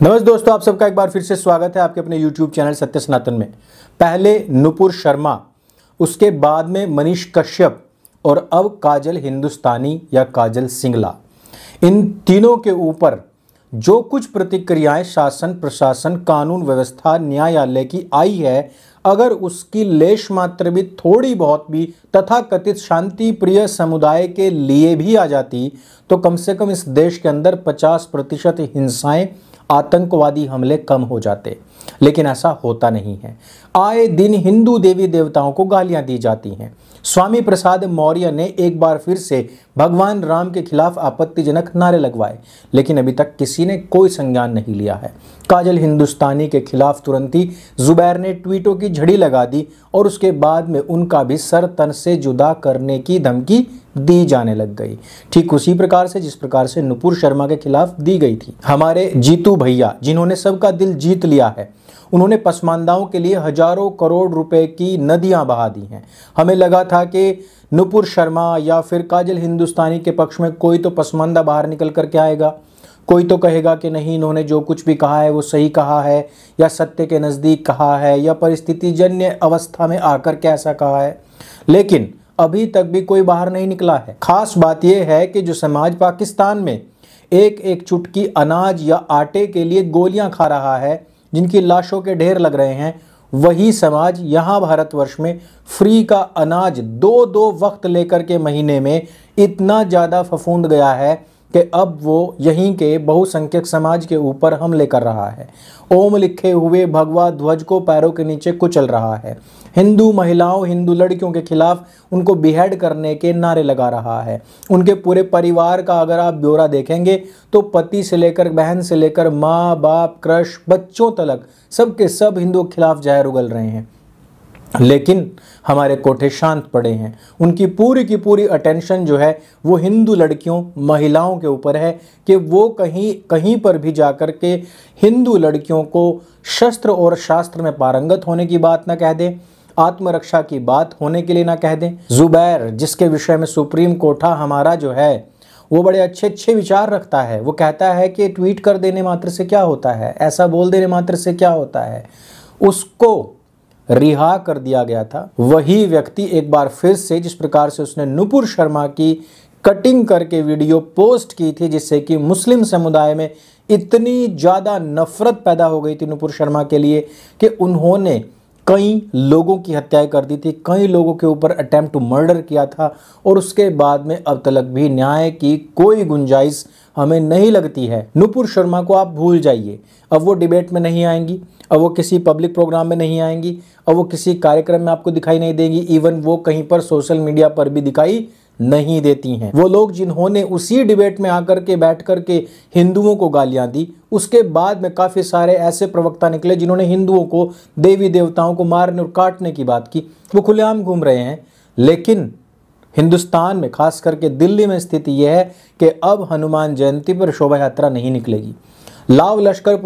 नमस्ते दोस्तों, आप सबका एक बार फिर से स्वागत है आपके अपने YouTube चैनल सत्य सनातन में। पहले नुपुर शर्मा, उसके बाद में मनीष कश्यप और अब काजल हिंदुस्तानी या काजल सिंगला। इन तीनों के ऊपर जो कुछ प्रतिक्रियाएं शासन, प्रशासन, कानून व्यवस्था, न्यायालय की आई है, अगर उसकी लेश मात्र भी, थोड़ी बहुत भी तथाकथित शांति प्रिय समुदाय के लिए भी आ जाती तो कम से कम इस देश के अंदर 50% हिंसाएं, आतंकवादी हमले कम हो जाते। लेकिन ऐसा होता नहीं है। आए दिन हिंदू देवी देवताओं को गालियां दी जाती हैं। स्वामी प्रसाद मौर्य ने एक बार फिर से भगवान राम के खिलाफ आपत्तिजनक नारे लगवाए, लेकिन अभी तक किसी ने कोई संज्ञान नहीं लिया है। काजल हिंदुस्तानी के खिलाफ तुरंत ही जुबैर ने ट्वीटों की झड़ी लगा दी और उसके बाद में उनका भी सर तन से जुदा करने की धमकी दी जाने लग गई, ठीक उसी प्रकार से जिस प्रकार से नुपुर शर्मा के खिलाफ दी गई थी। हमारे जीतू भैया, जिन्होंने सबका दिल जीत लिया है, उन्होंने पसमानदाओं के लिए हजारों करोड़ रुपए की नदियां बहा दी हैं। हमें लगा था कि नुपुर शर्मा या फिर काजल हिंदुस्तानी के पक्ष में कोई तो पसमानदा बाहर निकल कर के आएगा, कोई तो कहेगा कि नहीं, इन्होंने जो कुछ भी कहा है वो सही कहा है, या सत्य के नज़दीक कहा है, या परिस्थिति जन्य अवस्था में आकर के ऐसा कहा है। लेकिन अभी तक भी कोई बाहर नहीं निकला है। खास बात यह है कि जो समाज पाकिस्तान में एक एक चुटकी अनाज या आटे के लिए गोलियां खा रहा है, जिनकी लाशों के ढेर लग रहे हैं, वही समाज यहाँ भारतवर्ष में फ्री का अनाज 2-2 वक्त लेकर के महीने में इतना ज़्यादा फफूंद गया है कि अब वो यहीं के बहुसंख्यक समाज के ऊपर हमले कर रहा है। ओम लिखे हुए भगवा ध्वज को पैरों के नीचे कुचल रहा है। हिंदू महिलाओं, हिंदू लड़कियों के खिलाफ उनको बिहेड करने के नारे लगा रहा है। उनके पूरे परिवार का अगर आप ब्यौरा देखेंगे तो पति से लेकर, बहन से लेकर, माँ बाप, क्रश, बच्चों तक सब के सब हिंदुओं के खिलाफ जहर उगल रहे हैं। लेकिन हमारे कोठे शांत पड़े हैं। उनकी पूरी की पूरी अटेंशन जो है वो हिंदू लड़कियों, महिलाओं के ऊपर है कि वो कहीं पर भी जाकर के हिंदू लड़कियों को शस्त्र और शास्त्र में पारंगत होने की बात ना कह दें, आत्मरक्षा की बात होने के लिए ना कह दें। जुबैर, जिसके विषय में सुप्रीम कोठा हमारा जो है वो बड़े अच्छे विचार रखता है, वो कहता है कि ट्वीट कर देने मात्र से क्या होता है, ऐसा बोल देने मात्र से क्या होता है, उसको रिहा कर दिया गया था। वही व्यक्ति एक बार फिर से, जिस प्रकार से उसने नुपुर शर्मा की कटिंग करके वीडियो पोस्ट की थी, जिससे कि मुस्लिम समुदाय में इतनी ज़्यादा नफरत पैदा हो गई थी नुपुर शर्मा के लिए कि उन्होंने कई लोगों की हत्याएं कर दी थी, कई लोगों के ऊपर अटेम्प्ट टू मर्डर किया था, और उसके बाद में अब तक भी न्याय की कोई गुंजाइश हमें नहीं लगती है। नुपुर शर्मा को आप भूल जाइए, अब वो डिबेट में नहीं आएंगी, अब वो किसी पब्लिक प्रोग्राम में नहीं आएंगी, अब वो किसी कार्यक्रम में आपको दिखाई नहीं देंगी, इवन वो कहीं पर सोशल मीडिया पर भी दिखाई नहीं देती हैं। वो लोग जिन्होंने उसी डिबेट में आकर के बैठ कर के हिंदुओं को गालियां दी, उसके बाद में काफ़ी सारे ऐसे प्रवक्ता निकले जिन्होंने हिंदुओं को, देवी देवताओं को मारने और काटने की बात की, वो खुलेआम घूम रहे हैं। लेकिन हिंदुस्तान में, खास करके दिल्ली में स्थिति यह है कि अब हनुमान जयंती पर शोभा यात्रा नहीं निकलेगी। लाव लश्कर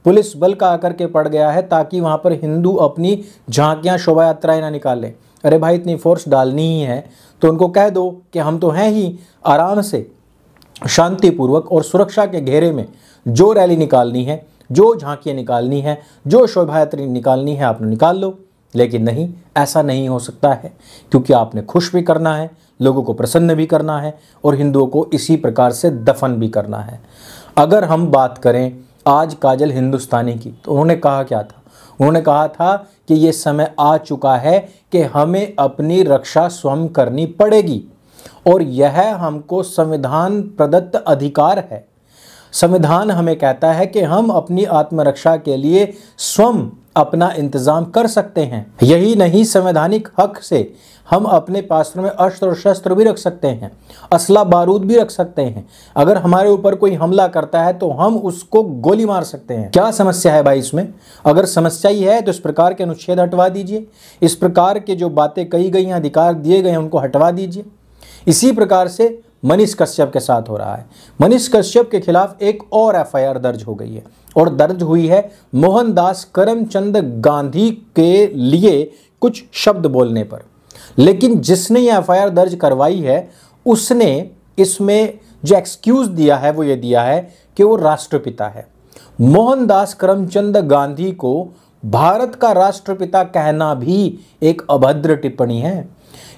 पुलिस बल का आकर के पड़ गया है ताकि वहाँ पर हिंदू अपनी झांकियाँ, शोभा यात्राएं ना निकालें। अरे भाई, इतनी फोर्स डालनी ही है तो उनको कह दो कि हम तो हैं ही, आराम से शांतिपूर्वक और सुरक्षा के घेरे में जो रैली निकालनी है, जो झांकियाँ निकालनी है, जो शोभा यात्रा निकालनी है, आपने निकाल लो। लेकिन नहीं, ऐसा नहीं हो सकता है, क्योंकि आपने खुश भी करना है, लोगों को प्रसन्न भी करना है और हिंदुओं को इसी प्रकार से दफन भी करना है। अगर हम बात करें आज काजल हिंदुस्तानी की, तो उन्होंने कहा क्या था? उन्होंने कहा था कि ये समय आ चुका है कि हमें अपनी रक्षा स्वयं करनी पड़ेगी और यह हमको संविधान प्रदत्त अधिकार है। संविधान हमें कहता है कि हम अपनी आत्मरक्षा के लिए स्वयं अपना इंतजाम कर सकते हैं। यही नहीं, संवैधानिक हक से हम अपने पास में अस्त्र और शस्त्र भी रख सकते हैं, असला बारूद भी रख सकते हैं। अगर हमारे ऊपर कोई हमला करता है तो हम उसको गोली मार सकते हैं। क्या समस्या है भाई इसमें? अगर समस्या ही है तो इस प्रकार के अनुच्छेद हटवा दीजिए, इस प्रकार के जो बातें कही गई हैं, अधिकार दिए गए हैं, उनको हटवा दीजिए। इसी प्रकार से मनीष कश्यप के साथ हो रहा है। मनीष कश्यप के खिलाफ एक और एफआईआर दर्ज हो गई है और दर्ज हुई है मोहनदास करमचंद गांधी के लिए कुछ शब्द बोलने पर। लेकिन जिसने ये एफआईआर दर्ज करवाई है उसने इसमें जो एक्सक्यूज दिया है वो ये दिया है कि वो राष्ट्रपिता है। मोहनदास करमचंद गांधी को भारत का राष्ट्रपिता कहना भी एक अभद्र टिप्पणी है।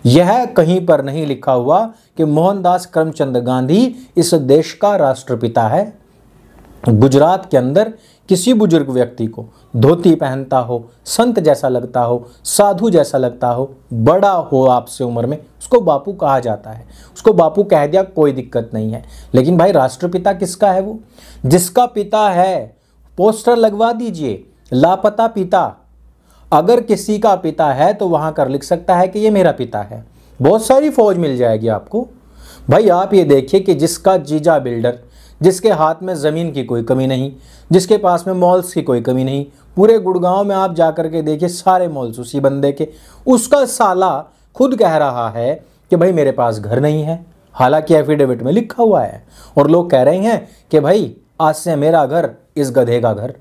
यह कहीं पर नहीं लिखा हुआ कि मोहनदास करमचंद गांधी इस देश का राष्ट्रपिता है। गुजरात के अंदर किसी बुजुर्ग व्यक्ति को धोती पहनता हो, संत जैसा लगता हो, साधु जैसा लगता हो, बड़ा हो आपसे उम्र में, उसको बापू कहा जाता है। उसको बापू कह दिया, कोई दिक्कत नहीं है। लेकिन भाई राष्ट्रपिता किसका है? वो जिसका पिता है, पोस्टर लगवा दीजिए, लापता पिता। अगर किसी का पिता है तो वहां कर लिख सकता है कि ये मेरा पिता है। बहुत सारी फौज मिल जाएगी आपको। भाई आप ये देखिए कि जिसका जीजा बिल्डर, जिसके हाथ में ज़मीन की कोई कमी नहीं, जिसके पास में मॉल्स की कोई कमी नहीं, पूरे गुड़गांव में आप जाकर के देखिए सारे मॉल्स उसी बंदे के, उसका साला खुद कह रहा है कि भाई मेरे पास घर नहीं है, हालांकि एफिडेविट में लिखा हुआ है, और लोग कह रहे हैं कि भाई आज से मेरा घर इस गधे का घर।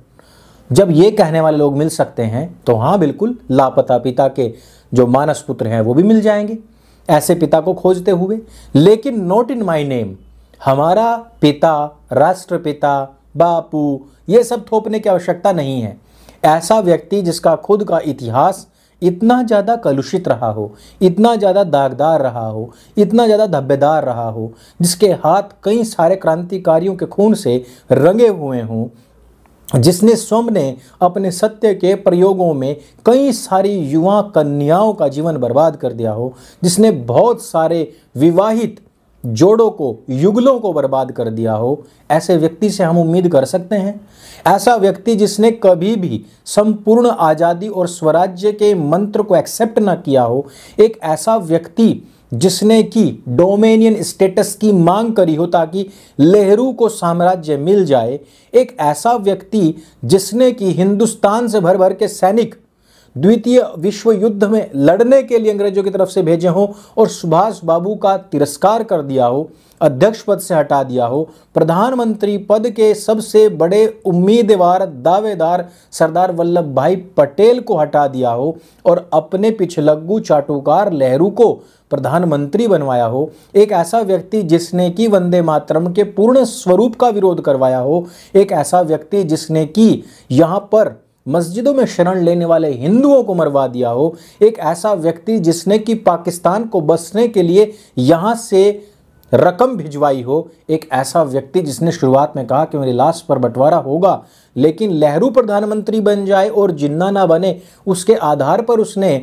जब ये कहने वाले लोग मिल सकते हैं तो हाँ बिल्कुल, लापता पिता के जो मानस पुत्र हैं वो भी मिल जाएंगे ऐसे पिता को खोजते हुए। लेकिन नॉट इन माई नेम, हमारा पिता, राष्ट्रपिता, बापू, ये सब थोपने की आवश्यकता नहीं है। ऐसा व्यक्ति जिसका खुद का इतिहास इतना ज़्यादा कलुषित रहा हो, इतना ज़्यादा दागदार रहा हो, इतना ज़्यादा धब्बेदार रहा हो, जिसके हाथ कई सारे क्रांतिकारियों के खून से रंगे हुए हों, जिसने स्वयं ने अपने सत्य के प्रयोगों में कई सारी युवा कन्याओं का जीवन बर्बाद कर दिया हो, जिसने बहुत सारे विवाहित जोड़ों को, युगलों को बर्बाद कर दिया हो, ऐसे व्यक्ति से हम उम्मीद कर सकते हैं? ऐसा व्यक्ति जिसने कभी भी संपूर्ण आज़ादी और स्वराज्य के मंत्र को एक्सेप्ट ना किया हो, एक ऐसा व्यक्ति जिसने कि डोमेनियन स्टेटस की मांग करी हो ताकि नेहरू को साम्राज्य मिल जाए, एक ऐसा व्यक्ति जिसने कि हिंदुस्तान से भर भर के सैनिक द्वितीय विश्व युद्ध में लड़ने के लिए अंग्रेजों की तरफ से भेजे हों और सुभाष बाबू का तिरस्कार कर दिया हो, अध्यक्ष पद से हटा दिया हो, प्रधानमंत्री पद के सबसे बड़े उम्मीदवार, दावेदार सरदार वल्लभ भाई पटेल को हटा दिया हो और अपने पिछलग्गू चाटुकार नेहरू को प्रधानमंत्री बनवाया हो, एक ऐसा व्यक्ति जिसने कि वंदे मातरम के पूर्ण स्वरूप का विरोध करवाया हो, एक ऐसा व्यक्ति जिसने कि यहाँ पर मस्जिदों में शरण लेने वाले हिंदुओं को मरवा दिया हो, एक ऐसा व्यक्ति जिसने कि पाकिस्तान को बसने के लिए यहाँ से रकम भिजवाई हो, एक ऐसा व्यक्ति जिसने शुरुआत में कहा कि मेरी लाश पर बंटवारा होगा लेकिन नेहरू प्रधानमंत्री बन जाए और जिन्ना ना बने, उसके आधार पर उसने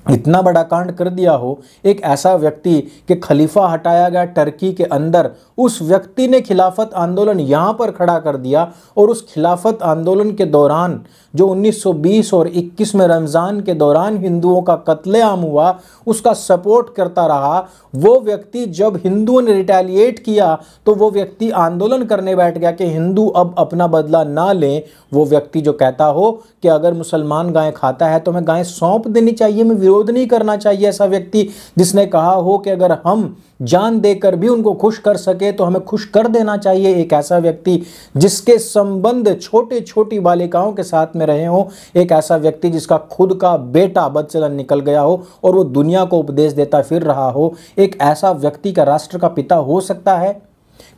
इतना बड़ा कांड कर दिया हो, एक ऐसा व्यक्ति कि खलीफा हटाया गया टर्की के अंदर, उस व्यक्ति ने खिलाफत आंदोलन यहाँ पर खड़ा कर दिया और उस खिलाफत आंदोलन के दौरान जो 1920 और 21 में रमज़ान के दौरान हिंदुओं का कत्लेआम हुआ, उसका सपोर्ट करता रहा। वो व्यक्ति जब हिंदुओं ने रिटेलिएट किया तो वो व्यक्ति आंदोलन करने बैठ गया कि हिंदू अब अपना बदला ना लें। वो व्यक्ति जो कहता हो कि अगर मुसलमान गाय खाता है तो हमें गाय सौंप देनी चाहिए, हमें विरोध नहीं करना चाहिए। ऐसा व्यक्ति जिसने कहा हो कि अगर हम जान देकर भी उनको खुश कर सके तो हमें खुश कर देना चाहिए। एक ऐसा व्यक्ति जिसके संबंध छोटे छोटी बालिकाओं के साथ में रहे हो, एक ऐसा व्यक्ति जिसका खुद का बेटा बदचलन निकल गया हो और वो दुनिया को उपदेश देता फिर रहा हो, एक ऐसा व्यक्ति का राष्ट्र का पिता हो सकता है?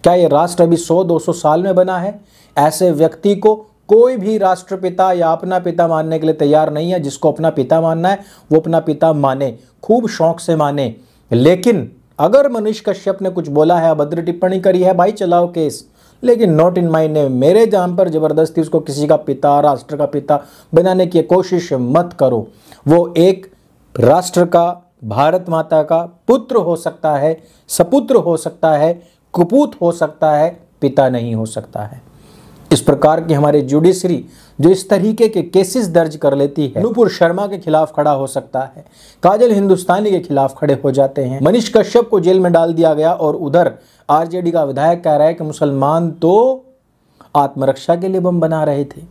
क्या ये राष्ट्र अभी 100-200 साल में बना है? ऐसे व्यक्ति को कोई भी राष्ट्रपिता या अपना पिता मानने के लिए तैयार नहीं है। जिसको अपना पिता मानना है वो अपना पिता माने, खूब शौक से माने। लेकिन अगर मनीष कश्यप ने कुछ बोला है, अभद्र टिप्पणी करी है, भाई चलाओ केस, लेकिन नॉट इन माई नेम। मेरे जान पर जबरदस्ती उसको किसी का पिता, राष्ट्र का पिता बनाने की कोशिश मत करो। वो एक राष्ट्र का, भारत माता का पुत्र हो सकता है, सपुत्र हो सकता है, कुपूत हो सकता है, पिता नहीं हो सकता है। इस प्रकार की हमारे जुडिशरी जो इस तरीके के केसेस दर्ज कर लेती है, नुपुर शर्मा के खिलाफ खड़ा हो सकता है, काजल हिंदुस्तानी के खिलाफ खड़े हो जाते हैं। मनीष कश्यप को जेल में डाल दिया गया और उधर आरजेडी का विधायक कह रहा है कि मुसलमान तो आत्मरक्षा के लिए बम बना रहे थे।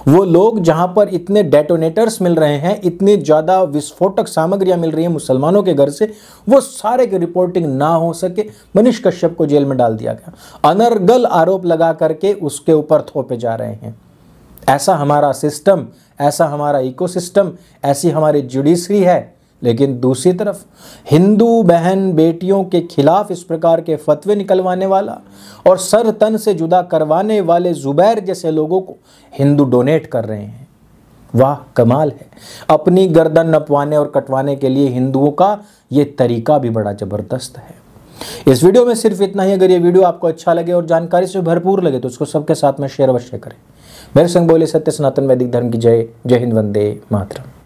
वो लोग जहां पर इतने डेटोनेटर्स मिल रहे हैं, इतनी ज़्यादा विस्फोटक सामग्रियां मिल रही हैं मुसलमानों के घर से, वो सारे की रिपोर्टिंग ना हो सके, मनीष कश्यप को जेल में डाल दिया गया। अनर्गल आरोप लगा करके उसके ऊपर थोपे जा रहे हैं। ऐसा हमारा सिस्टम, ऐसा हमारा इकोसिस्टम, ऐसी हमारी जुडिशरी है लेकिन दूसरी तरफ हिंदू बहन बेटियों के खिलाफ इस प्रकार के फतवे निकलवाने वाला और सर तन से जुदा करवाने वाले जुबैर जैसे लोगों को हिंदू डोनेट कर रहे हैं। वाह कमाल है। अपनी गर्दन नपवाने और कटवाने के लिए हिंदुओं का ये तरीका भी बड़ा जबरदस्त है। इस वीडियो में सिर्फ इतना ही। अगर ये वीडियो आपको अच्छा लगे और जानकारी से भरपूर लगे तो उसको सबके साथ में शेयर अवश्य करें। मेरे संग बोले सत्य सनातन वैदिक धर्म की जय। जय हिंद, वंदे मातरम।